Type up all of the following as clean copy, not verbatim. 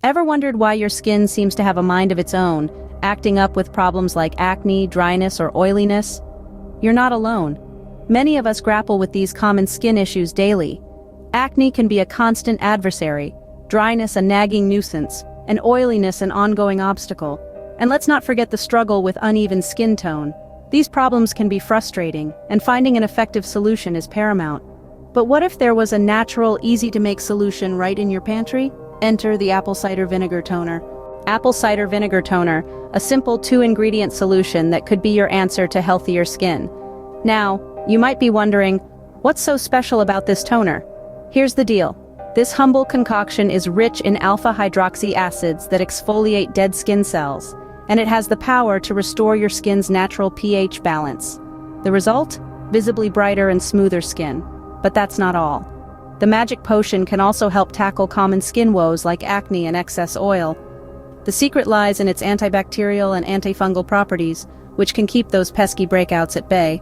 Ever wondered why your skin seems to have a mind of its own, acting up with problems like acne, dryness, or oiliness? You're not alone. Many of us grapple with these common skin issues daily. Acne can be a constant adversary, dryness a nagging nuisance, and oiliness an ongoing obstacle. And let's not forget the struggle with uneven skin tone. These problems can be frustrating, and finding an effective solution is paramount. But what if there was a natural, easy-to-make solution right in your pantry? Enter the Apple Cider Vinegar Toner. Apple Cider Vinegar Toner, a simple 2-ingredient solution that could be your answer to healthier skin. Now, you might be wondering, what's so special about this toner? Here's the deal. This humble concoction is rich in alpha-hydroxy acids that exfoliate dead skin cells, and it has the power to restore your skin's natural pH balance. The result? Visibly brighter and smoother skin. But that's not all. The magic potion can also help tackle common skin woes like acne and excess oil. The secret lies in its antibacterial and antifungal properties, which can keep those pesky breakouts at bay.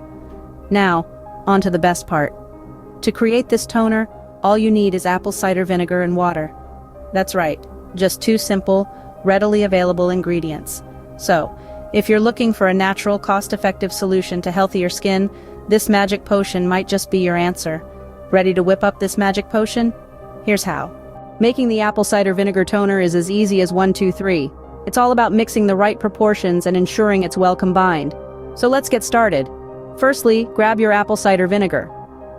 Now, on to the best part. To create this toner, all you need is apple cider vinegar and water. That's right, just 2 simple, readily available ingredients. So, if you're looking for a natural, cost-effective solution to healthier skin, this magic potion might just be your answer. Ready to whip up this magic potion? Here's how. Making the apple cider vinegar toner is as easy as 1, 2, 3. It's all about mixing the right proportions and ensuring it's well combined. So let's get started. Firstly, grab your apple cider vinegar.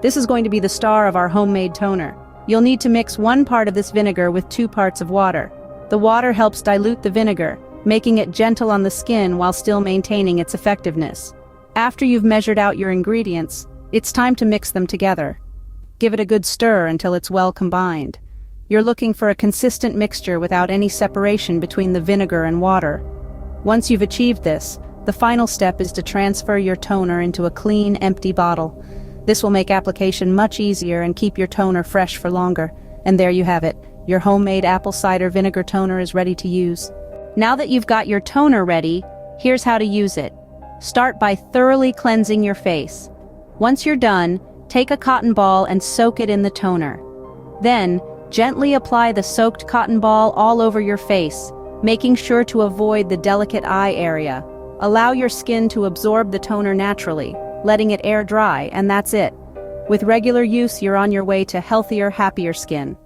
This is going to be the star of our homemade toner. You'll need to mix 1 part of this vinegar with 2 parts of water. The water helps dilute the vinegar, making it gentle on the skin while still maintaining its effectiveness. After you've measured out your ingredients, it's time to mix them together. Give it a good stir until it's well combined. You're looking for a consistent mixture without any separation between the vinegar and water. Once you've achieved this, the final step is to transfer your toner into a clean, empty bottle. This will make application much easier and keep your toner fresh for longer. And there you have it. Your homemade apple cider vinegar toner is ready to use. Now that you've got your toner ready, here's how to use it. Start by thoroughly cleansing your face. Once you're done, take a cotton ball and soak it in the toner. Then, gently apply the soaked cotton ball all over your face, making sure to avoid the delicate eye area. Allow your skin to absorb the toner naturally, letting it air dry, and that's it. With regular use, you're on your way to healthier, happier skin.